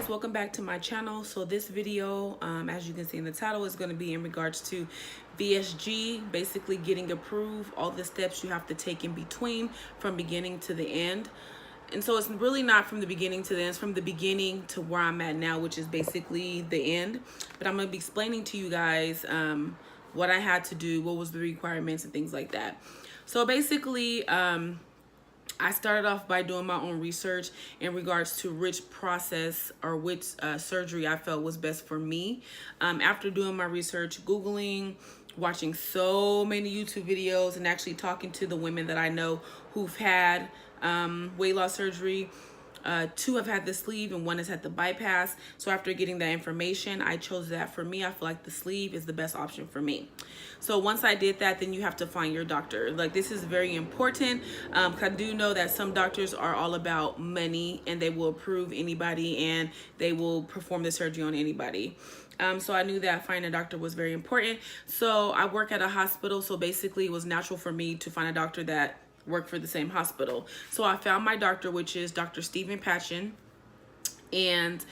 guys, welcome back to my channel. So this video, as you can see in the title, is going to be in regards to VSG, basically getting approved, all the steps you have to take in between from beginning to the end. And so it's really not from the beginning to the end, it's from the beginning to where I'm at now, which is basically the end. But I'm going to be explaining to you guys what I had to do, what was the requirements and things like that. So basically, I started off by doing my own research in regards to which process or which surgery I felt was best for me. After doing my research, Googling, watching so many YouTube videos, and actually talking to the women that I know who've had weight loss surgery. Two have had the sleeve and one has had the bypass. So after getting that information, I chose that for me. I feel like the sleeve is the best option for me. So once I did that, then you have to find your doctor. Like, this is very important. I do know that some doctors are all about money and they will approve anybody and they will perform the surgery on anybody. So I knew that finding a doctor was very important. So I work at a hospital. So basically it was natural for me to find a doctor that work for the same hospital. So I found my doctor, which is Dr. Stephen Patchen, and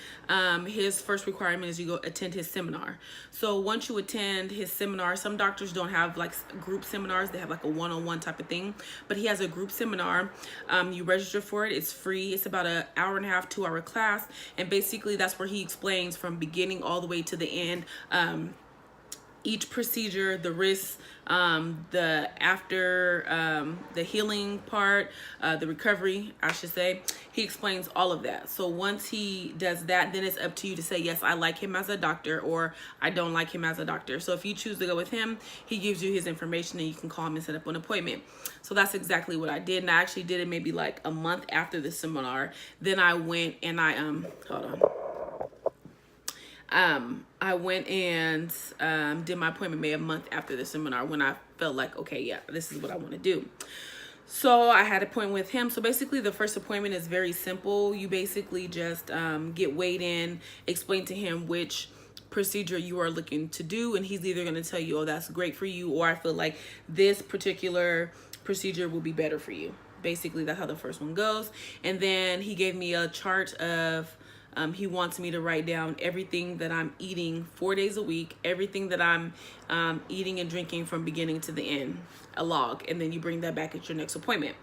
his first requirement is you go attend his seminar. So once you attend his seminar, some doctors don't have like group seminars, they have like a one-on-one type of thing, but he has a group seminar. You register for it, it's free, it's about an hour and a half, 2 hour class, and basically that's where he explains from beginning all the way to the end, each procedure, the risks, the after, the healing part, the recovery, I should say. He explains all of that. So once he does that, then it's up to you to say, yes, I like him as a doctor, or I don't like him as a doctor. So if you choose to go with him, he gives you his information and you can call him and set up an appointment. So that's exactly what I did. And I actually did it maybe like a month after the seminar. Then I went and hold on. I went and did my appointment maybe a month after the seminar when I felt like, okay, yeah, this is what I want to do. So I had an appointment with him. So basically the first appointment is very simple. You basically just get weighed in, explain to him which procedure you are looking to do, and he's either going to tell you, oh, that's great for you, or I feel like this particular procedure will be better for you. Basically, that's how the first one goes. And then he gave me a chart of he wants me to write down everything that I'm eating 4 days a week, everything that I'm eating and drinking from beginning to the end, a log, and then you bring that back at your next appointment.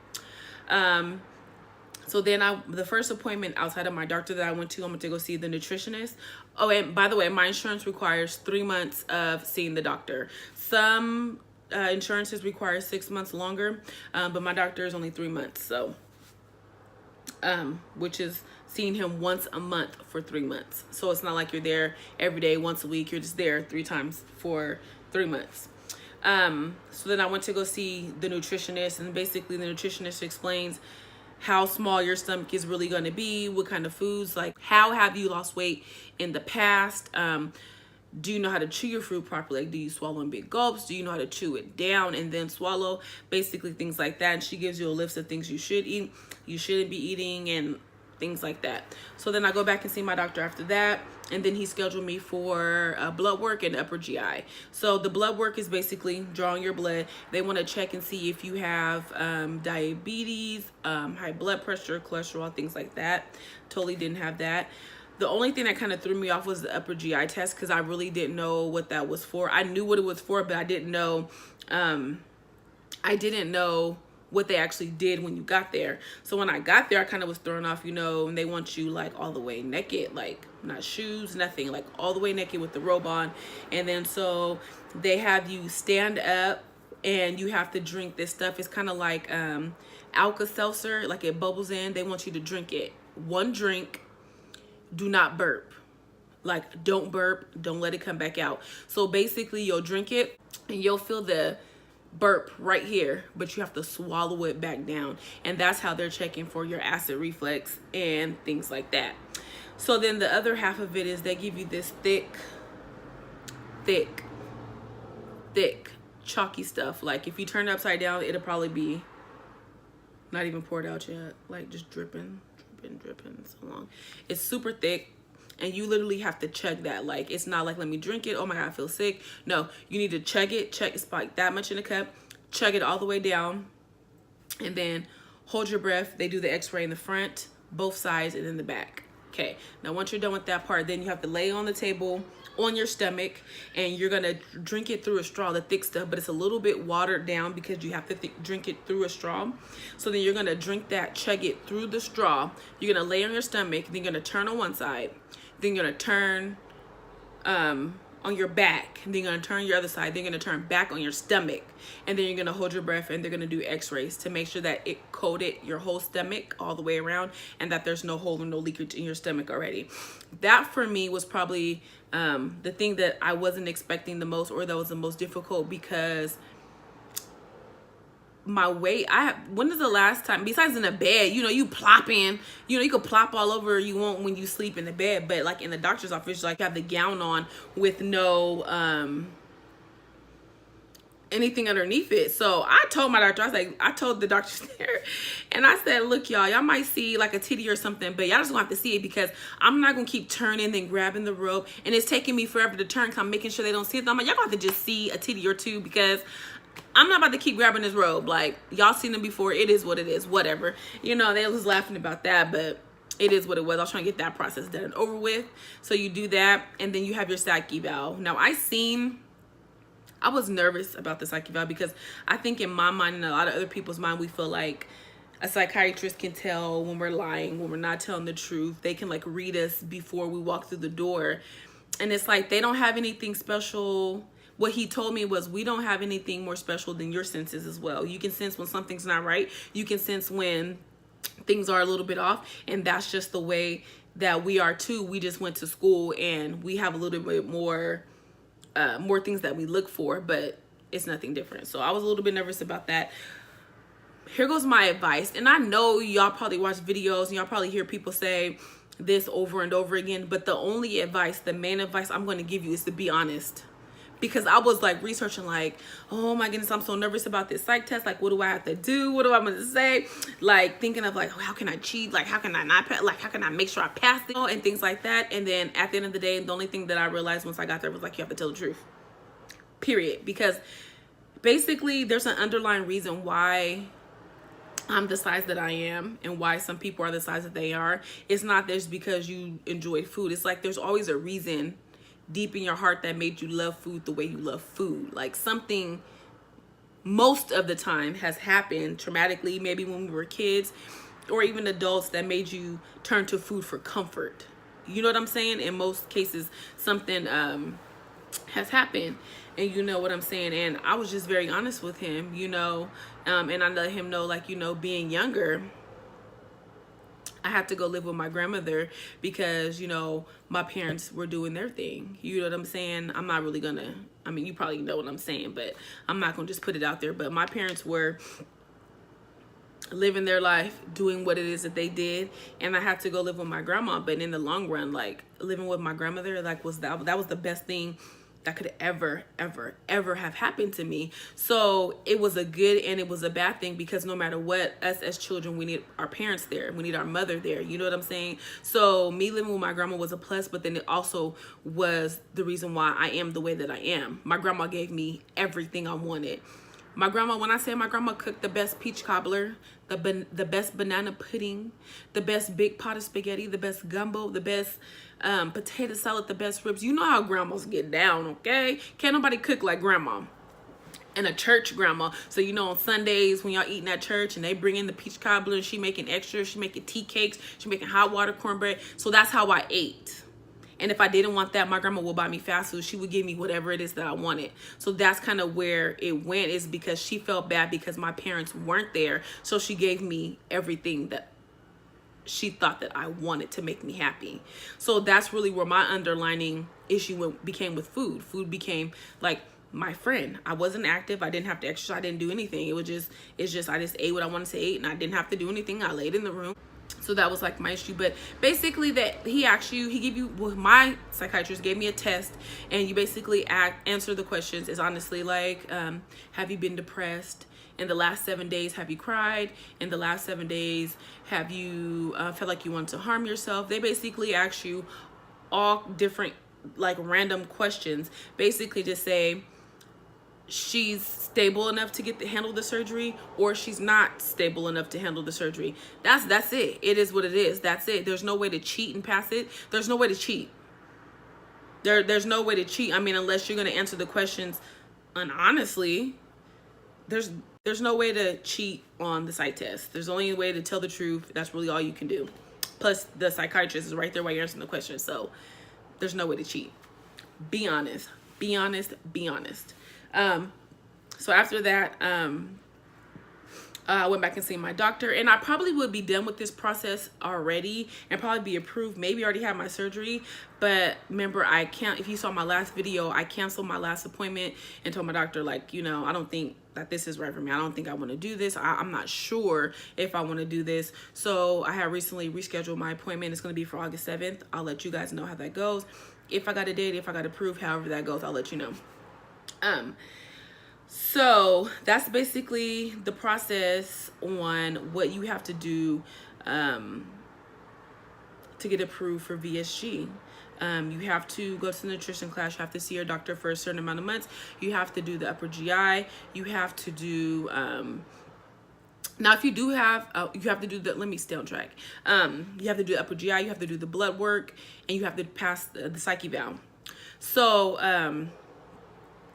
So then the first appointment outside of my doctor that I went to go see the nutritionist. Oh, and by the way, my insurance requires 3 months of seeing the doctor. Some insurances require 6 months longer, but my doctor is only 3 months, so which is seeing him once a month for 3 months. So it's not like you're there every day, once a week. You're just there 3 times for 3 months. So then I went to go see the nutritionist, and basically the nutritionist explains how small your stomach is really going to be, what kind of foods, like how have you lost weight in the past, do you know how to chew your fruit properly? Like, do you swallow in big gulps? Do you know how to chew it down and then swallow? Basically things like that. And she gives you a list of things you should eat, you shouldn't be eating, and things like that. So then I go back and see my doctor after that, and then he scheduled me for blood work and upper GI. So the blood work is basically drawing your blood. They want to check and see if you have diabetes, high blood pressure, cholesterol, things like that. Totally didn't have that. The only thing that kind of threw me off was the upper GI test, because I really didn't know what that was for. I knew what it was for, but I didn't know what they actually did when you got there. So when I got there, I kind of was thrown off, you know, and they want you like all the way naked, like not shoes, nothing, like all the way naked with the robe on. And then so they have you stand up and you have to drink this stuff. It's kind of like Alka-Seltzer, like it bubbles in. They want you to drink it. One drink, do not burp. Like, don't burp, don't let it come back out. So basically you'll drink it and you'll feel the burp right here, but you have to swallow it back down, and that's how they're checking for your acid reflux and things like that. So then the other half of it is they give you this thick chalky stuff. Like if you turn it upside down, it'll probably be not even poured out yet, like just dripping so long. It's super thick, and you literally have to chug that. Like, it's not like, let me drink it, oh my god, I feel sick. No, you need to chug it. It's like that much in a cup. Chug it all the way down, and then hold your breath. They do the x-ray in the front, both sides, and in the back. Okay, now once you're done with that part, then you have to lay on the table on your stomach, and you're gonna drink it through a straw, the thick stuff, but it's a little bit watered down because you have to drink it through a straw. So then you're gonna drink that, chug it through the straw. You're gonna lay on your stomach, then you're gonna turn on one side, then you're gonna turn on your back, and then you're gonna turn your other side, then you're gonna turn back on your stomach, and then you're gonna hold your breath, and they're gonna do x-rays to make sure that it coated your whole stomach all the way around, and that there's no hole or no leakage in your stomach already. That for me was probably the thing that I wasn't expecting the most, or that was the most difficult, because my weight, when is the last time, besides in a bed, you know, you plop in, you know, you could plop all over you want when you sleep in the bed, but like in the doctor's office, like you have the gown on with no anything underneath it. So I told my doctor, I told the doctor there, and I said, look, y'all might see like a titty or something, but y'all just gonna have to see it, because I'm not gonna keep turning and grabbing the rope, and it's taking me forever to turn, because I'm making sure they don't see it. I'm like, y'all gonna have to just see a titty or two, because I'm not about to keep grabbing this robe. Like, y'all seen them before. It is what it is. Whatever. You know, they was laughing about that, but it is what it was. I was trying to get that process done and over with. So you do that, and then you have your psych eval. Now, I was nervous about the psych eval, because I think in my mind and a lot of other people's mind, we feel like a psychiatrist can tell when we're lying, when we're not telling the truth. They can like read us before we walk through the door. And it's like they don't have anything special. What he told me was, we don't have anything more special than your senses as well. You can sense when something's not right. You can sense when things are a little bit off. And that's just the way that we are too. We just went to school, and we have a little bit more things that we look for, but it's nothing different. So I was a little bit nervous about that. Here goes my advice. And I know y'all probably watch videos and y'all probably hear people say this over and over again, but the only advice, the main advice I'm going to give you is to be honest. Because I was like researching, like, oh my goodness, I'm so nervous about this psych test. Like, what do I have to do? What do I want to say? Like, thinking of like, how can I cheat? Like, how can I not pass? Like, how can I make sure I pass it? And things like that. And then at the end of the day, the only thing that I realized once I got there was like, you have to tell the truth. Period. Because basically, there's an underlying reason why I'm the size that I am, and why some people are the size that they are. It's not just because you enjoy food. It's like there's always a reason deep in your heart that made you love food the way you love food. Like, something most of the time has happened traumatically, maybe when we were kids or even adults, that made you turn to food for comfort. You know what I'm saying? In most cases, something has happened, and you know what I'm saying. And I was just very honest with him, you know, and I let him know, like, you know, being younger, I had to go live with my grandmother because, you know, my parents were doing their thing. You know what I'm saying? I'm not really gonna, I mean, you probably know what I'm saying, but I'm not gonna just put it out there. But my parents were living their life, doing what it is that they did, and I had to go live with my grandma. But in the long run, like, living with my grandmother, like, that was the best thing that could ever have happened to me. So it was a good and it was a bad thing, because no matter what, us as children, we need our parents there, we need our mother there. You know what I'm saying? So me living with my grandma was a plus, but then it also was the reason why I am the way that I am. My grandma gave me everything I wanted. My grandma, when I say my grandma cooked the best peach cobbler, the best banana pudding, the best big pot of spaghetti, the best gumbo, the best potato salad, the best ribs. You know how grandmas get down, okay? Can't nobody cook like grandma. And a church grandma. So, you know, on Sundays when y'all eating at church and they bring in the peach cobbler and she making extra, she making tea cakes, she making hot water cornbread. So that's how I ate. And if I didn't want that, my grandma would buy me fast food. She would give me whatever it is that I wanted. So that's kind of where it went, is because she felt bad because my parents weren't there. So she gave me everything that she thought that I wanted to make me happy. So that's really where my underlining issue became with food. Food became like my friend. I wasn't active. I didn't have to exercise. I didn't do anything. I just ate what I wanted to eat, and I didn't have to do anything. I laid in the room. So that was like my issue. But basically, that he gave you, well, my psychiatrist gave me a test, and you basically answer the questions. Is honestly like, have you been depressed? In the last 7 days, have you cried? In the last 7 days, have you felt like you wanted to harm yourself? They basically ask you all different, like, random questions. Basically just say, she's stable enough to handle the surgery, or she's not stable enough to handle the surgery. That's it. It is what it is. That's it. There's no way to cheat and pass it. There's no way to cheat. There's no way to cheat. I mean, unless you're going to answer the questions honestly, there's no way to cheat on the psych test. There's only a way to tell the truth. That's really all you can do. Plus, the psychiatrist is right there while you're answering the question. So there's no way to cheat. Be honest. Be honest. Be honest. So after that, I went back and seen my doctor, and I probably would be done with this process already and probably be approved, maybe already have my surgery. But remember, if you saw my last video, I canceled my last appointment and told my doctor, like, you know, I don't think that this is right for me. I don't think I want to do this. I'm not sure if I want to do this. So I have recently rescheduled my appointment. It's going to be for August 7th. I'll let you guys know how that goes. If I got a date, if I got approved, however that goes, I'll let you know. So that's basically the process on what you have to do to get approved for VSG. You have to go to the nutrition class. You have to see your doctor for a certain amount of months. You have to do the upper GI. You have to do, now if you do have, you have to do the, let me stay on track. You have to do the upper GI, you have to do the blood work, and you have to pass the psych eval. So,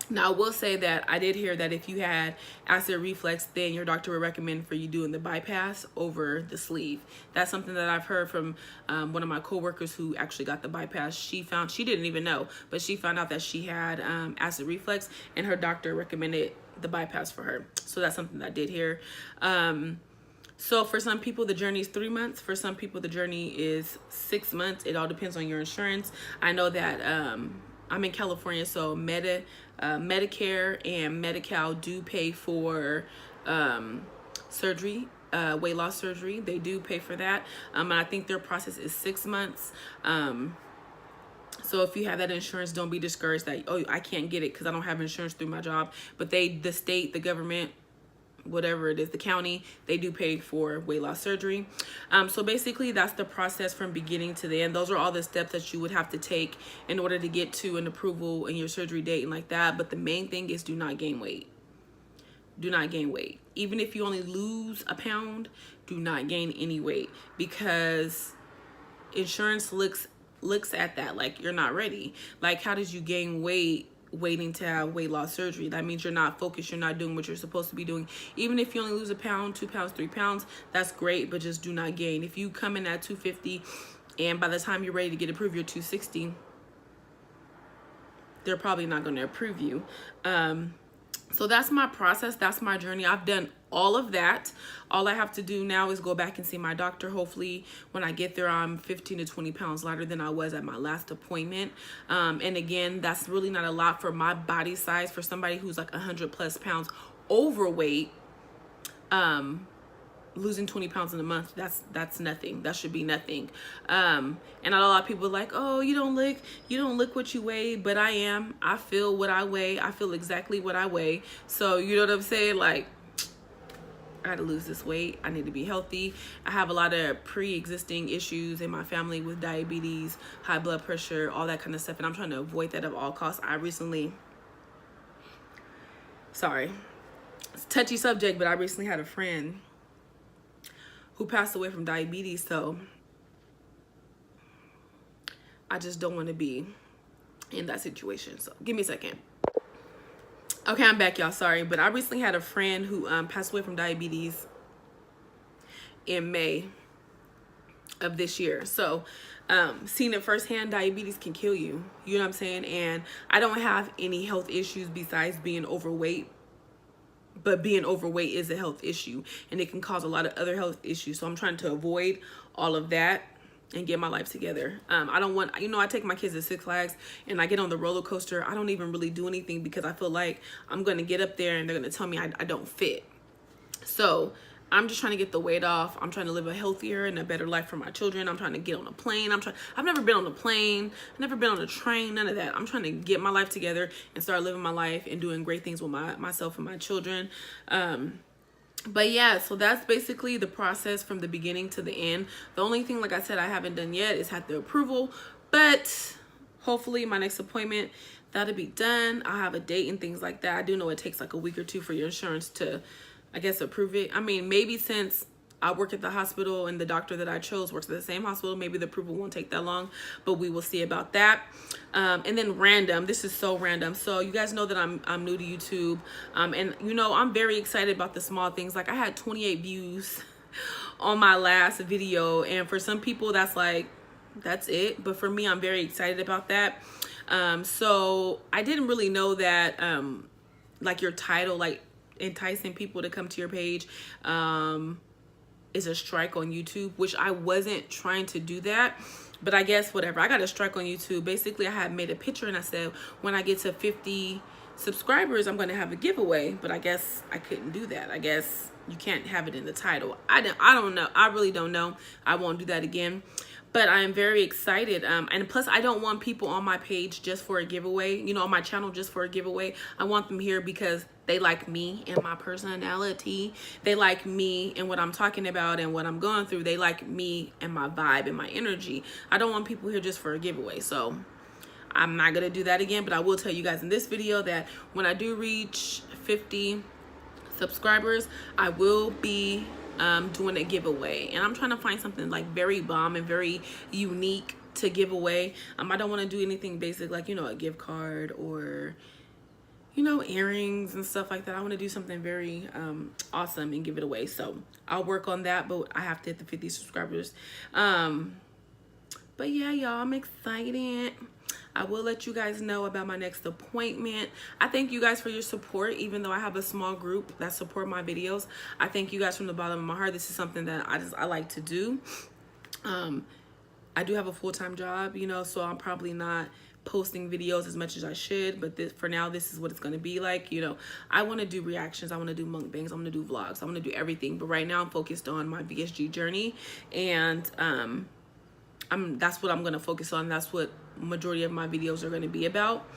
now, I will say that I did hear that if you had acid reflux, then your doctor would recommend for you doing the bypass over the sleeve. That's something that I've heard from one of my coworkers who actually got the bypass. She didn't even know, but she found out that she had acid reflux, and her doctor recommended the bypass for her. So that's something that I did hear. So for some people, the journey is 3 months. For some people, the journey is 6 months. It all depends on your insurance. I know that I'm in California, so Medicare and Medi-Cal do pay for surgery, weight loss surgery. They do pay for that. And I think their process is 6 months. So if you have that insurance, don't be discouraged that, oh, I can't get it because I don't have insurance through my job. But the state, the government, whatever it is, the county, they do pay for weight loss surgery. So basically that's the process from beginning to the end. Those are all the steps that you would have to take in order to get to an approval and your surgery date and like that. But the main thing is do not gain weight. Do not gain weight. Even if you only lose a pound, do not gain any weight, because insurance looks at that like you're not ready. Like, how did you gain weight waiting to have weight loss surgery? That means you're not focused. You're not doing what you're supposed to be doing. Even if you only lose a pound, 2 pounds, 3 pounds, that's great, but just do not gain. If you come in at 250 and by the time you're ready to get approved, you're 260, they're probably not going to approve you. So that's my process. That's my journey. I've done all of that. All I have to do now is go back and see my doctor. Hopefully when I get there, I'm 15 to 20 pounds lighter than I was at my last appointment. And again, that's really not a lot for my body size. For somebody who's like 100+ pounds overweight, losing 20 pounds in a month, that's nothing. That should be nothing. And a lot of people are like, oh, you don't look what you weigh, but I feel what I weigh. I feel exactly what I weigh. So you know what I'm saying? Like, I gotta lose this weight. I need to be healthy. I have a lot of pre-existing issues in my family with diabetes, high blood pressure, all that kind of stuff, and I'm trying to avoid that at all costs. Sorry, it's a touchy subject, but I recently had a friend who passed away from diabetes, so I just don't want to be in that situation. So give me a second. Okay, I'm back, y'all. Sorry, but I recently had a friend who passed away from diabetes in May of this year. So seeing it firsthand, diabetes can kill you. You know what I'm saying? And I don't have any health issues besides being overweight. But being overweight is a health issue, and it can cause a lot of other health issues. So I'm trying to avoid all of that and get my life together. I don't want, I take my kids to Six Flags and I get on the roller coaster. I don't even really do anything because I feel like I'm going to get up there and they're going to tell me I don't fit. So I'm just trying to get the weight off. I'm trying to live a healthier and a better life for my children. I'm trying to get on a plane. I've never been on a plane. I've never been on a train, none of that. I'm trying to get my life together and start living my life and doing great things with myself and my children. But yeah, so that's basically the process from the beginning to the end. The only thing, like I said, I haven't done yet is had the approval, but hopefully my next appointment, that'll be done. I'll have a date and things like that. I do know it takes like a week or two for your insurance to, I guess, approve it. I mean, maybe since I work at the hospital and the doctor that I chose works at the same hospital, maybe the approval won't take that long, but we will see about that. And then random, this is so random. So you guys know that I'm new to YouTube. And you know, I'm very excited about the small things. Like I had 28 views on my last video. And for some people that's like, that's it. But for me, I'm very excited about that. So I didn't really know that, like your title, like enticing people to come to your page, is a strike on YouTube, which I wasn't trying to do that, but I guess whatever. I got a strike on YouTube. Basically, I had made a picture and I said, when I get to 50 subscribers, I'm going to have a giveaway, but I guess I couldn't do that. I guess you can't have it in the title. I don't know. I really don't know. I won't do that again. But I am very excited. And plus, I don't want people on my page just for a giveaway, you know, on my channel just for a giveaway. I want them here because they like me and my personality. They like me and what I'm talking about and what I'm going through. They like me and my vibe and my energy. I don't want people here just for a giveaway. So I'm not going to do that again. But I will tell you guys in this video that when I do reach 50 subscribers, I will be doing a giveaway, and I'm trying to find something like very bomb and very unique to give away. I don't want to do anything basic like, you know, a gift card or, you know, earrings and stuff like that. I want to do something very awesome and give it away. So I'll work on that, but I have to hit the 50 subscribers. But yeah, y'all, I'm excited. I will let you guys know about my next appointment. I thank you guys for your support, even though I have a small group that support my videos. I thank you guys from the bottom of my heart. This is something that I like to do. I do have a full-time job, you know, so I'm probably not posting videos as much as I should, but for now, this is what it's going to be like. You know, I want to do reactions. I want to do mukbangs. I want to do vlogs. I want to do everything. But right now, I'm focused on my VSG journey, and that's what I'm going to focus on. That's what majority of my videos are going to be about.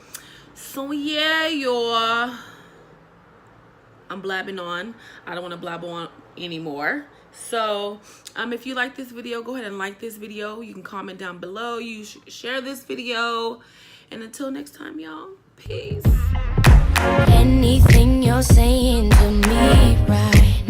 So yeah, y'all, I'm blabbing on. I don't want to blab on anymore. So if you like this video, go ahead and like this video. You can comment down below. You share this video, and until next time, y'all, peace. Anything you're saying to me right